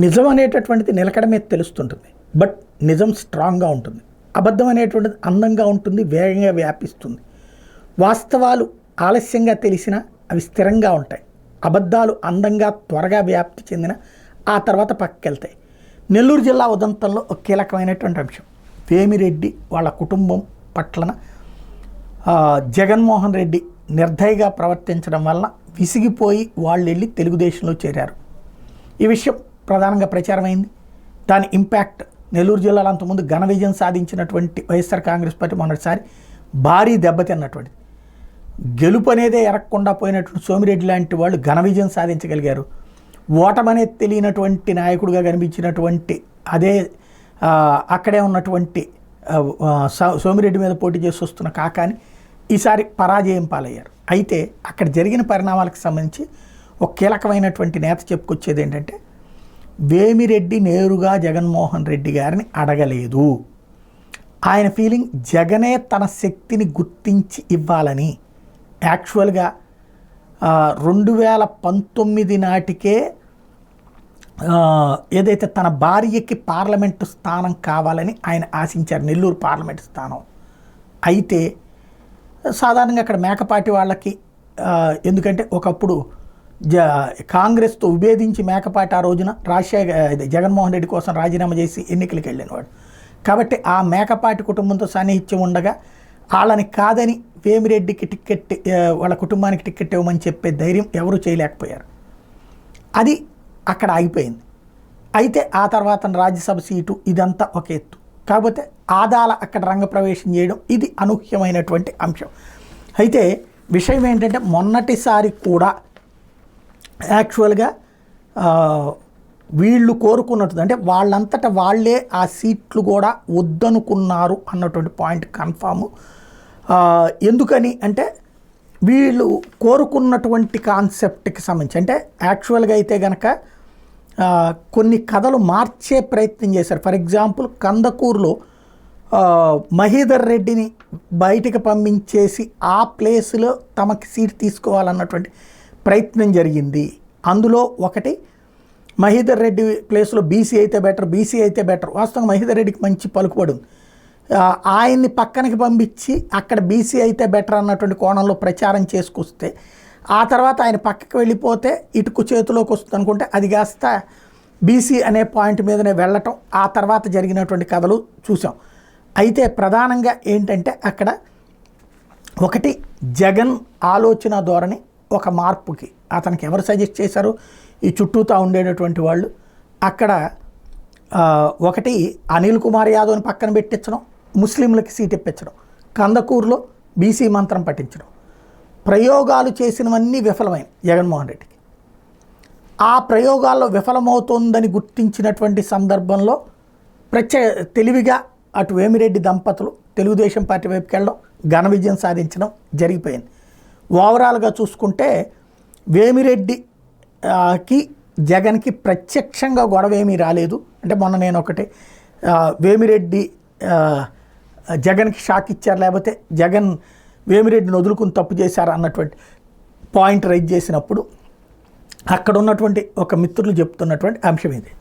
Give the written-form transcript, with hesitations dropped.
నిజం అనేటటువంటిది నిలకడ మీద తెలుస్తుంటుంది, బట్ నిజం స్ట్రాంగ్గా ఉంటుంది. అబద్ధం అనేటువంటిది అందంగా ఉంటుంది, వేగంగా వ్యాపిస్తుంది. వాస్తవాలు ఆలస్యంగా తెలిసినా అవి స్థిరంగా ఉంటాయి. అబద్ధాలు అందంగా త్వరగా వ్యాప్తి చెందిన ఆ తర్వాత పక్కకెళ్తాయి. నెల్లూరు జిల్లా ఉదంతంలో ఒక కీలకమైనటువంటి అంశం, వేమిరెడ్డి వాళ్ళ కుటుంబం పట్లన జగన్మోహన్ రెడ్డి నిర్దయగా ప్రవర్తించడం వల్ల విసిగిపోయి వాళ్ళు వెళ్ళి తెలుగుదేశంలో చేరారు. ఈ విషయం ప్రధానంగా ప్రచారమైంది. దాని ఇంపాక్ట్ నెల్లూరు జిల్లాలో అంతకుముందు ఘన విజయం సాధించినటువంటి వైఎస్ఆర్ కాంగ్రెస్ పార్టీ మొన్నటిసారి భారీ దెబ్బతిన్నటువంటిది. గెలుపు అనేదే ఎరగకుండా పోయినటువంటి సోమిరెడ్డి లాంటి వాళ్ళు ఘన విజయం సాధించగలిగారు. ఓటమనేది తెలియనటువంటి నాయకుడిగా కనిపించినటువంటి అదే అక్కడే ఉన్నటువంటి సోమిరెడ్డి మీద పోటీ చేసి వస్తున్న కాకాని ఈసారి పరాజయం పాలయ్యారు. అయితే అక్కడ జరిగిన పరిణామాలకు సంబంధించి ఒక కీలకమైనటువంటి నేత చెప్పుకొచ్చేది ఏంటంటే, వేమిరెడ్డి నేరుగా జగన్మోహన్ రెడ్డి గారిని అడగలేదు. ఆయన ఫీలింగ్ జగనే తన శక్తిని గుర్తించి ఇవ్వాలని. యాక్చువల్గా 2019 నాటికే ఏదైతే తన భార్యకి పార్లమెంటు స్థానం కావాలని ఆయన ఆశించారు, నెల్లూరు పార్లమెంటు స్థానం. అయితే సాధారణంగా అక్కడ మేకపాటి వాళ్ళకి ఎందుకంటే ఒకప్పుడు కాంగ్రెస్తో విభేదించి మేకపాటి ఆ రోజున జగన్మోహన్ రెడ్డి కోసం రాజీనామా చేసి ఎన్నికలకు వెళ్ళినవాడు. కాబట్టి ఆ మేకపాటి కుటుంబంతో సాన్నిహిత్యం ఉండగా వాళ్ళని కాదని వేమిరెడ్డికి టికెట్, వాళ్ళ కుటుంబానికి టికెట్ ఇవ్వమని చెప్పే ధైర్యం ఎవరూ చేయలేకపోయారు. అది అక్కడ ఆగిపోయింది. అయితే ఆ తర్వాత రాజ్యసభ సీటు ఇదంతా ఒక ఎత్తు. కాకపోతే ఆదాల అక్కడ రంగప్రవేశం చేయడం ఇది అనూహ్యమైనటువంటి అంశం. అయితే విషయం ఏంటంటే, మొన్నటిసారి కూడా యాక్చువల్గా వీళ్ళు కోరుకున్నట్టు అంటే వాళ్ళంతటా వాళ్ళే ఆ సీట్లు కూడా వద్దనుకున్నారు అన్నటువంటి పాయింట్ కన్ఫాము. ఎందుకని అంటే వీళ్ళు కోరుకున్నటువంటి కాన్సెప్ట్కి సంబంధించి అంటే యాక్చువల్గా అయితే కనుక కొన్ని కథలు మార్చే ప్రయత్నం చేశారు. ఫర్ ఎగ్జాంపుల్ కందకూరులో మహీధర్ రెడ్డిని బయటికి పంపించేసి ఆ ప్లేస్లో తమకి సీట్ తీసుకోవాలన్నటువంటి ప్రయత్నం జరిగింది. అందులో ఒకటి, మహీధర్ రెడ్డి ప్లేస్లో బీసీ అయితే బెటర్. వాస్తవంగా మహీధర్ రెడ్డికి మంచి పలుకుబడి ఉంది. ఆయన్ని పక్కనకి పంపించి అక్కడ బీసీ అయితే బెటర్ అన్నటువంటి కోణంలో ప్రచారం చేసుకొస్తే ఆ తర్వాత ఆయన పక్కకి వెళ్ళిపోతే ఇటుకు చేతిలోకి వస్తుంది అనుకుంటే అది కాస్త బీసీ అనే పాయింట్ మీదనే వెళ్ళటం ఆ తర్వాత జరిగినటువంటి కథలు చూసాం. అయితే ప్రధానంగా ఏంటంటే అక్కడ ఒకటి, జగన్ ఆలోచన ధోరణి ఒక మార్పుకి అతనికి ఎవరు సజెస్ట్ చేశారు, ఈ చుట్టూతా ఉండేటటువంటి వాళ్ళు. అక్కడ ఒకటి, అనిల్ కుమార్ యాదవ్ని పక్కన పెట్టించడం, ముస్లింలకి సీట్ ఇప్పించడం, కందకూరులో బీసీ మంత్రం పట్టించడం. ప్రయోగాలు చేసినవన్నీ విఫలమైనవి జగన్మోహన్ రెడ్డికి. ఆ ప్రయోగాల్లో విఫలమవుతోందని గుర్తించినటువంటి సందర్భంలో తెలివిగా అటు వేమిరెడ్డి దంపతులు తెలుగుదేశం పార్టీ వైపుకి వెళ్ళడం, ఘన విజయం సాధించడం జరిగిపోయింది. ఓవరాల్గా చూసుకుంటే వేమిరెడ్డికి జగన్కి ప్రత్యక్షంగా గొడవ ఏమీ రాలేదు. అంటే మొన్న నేను ఒకటి, వేమిరెడ్డి జగన్కి షాక్ ఇచ్చారు, లేకపోతే జగన్ వేమిరెడ్డిని వదులుకుని తప్పు చేశారు అన్నటువంటి పాయింట్ రైజ్ చేసినప్పుడు అక్కడ ఉన్నటువంటి ఒక మిత్రులు చెప్తున్నటువంటి అంశం ఇది.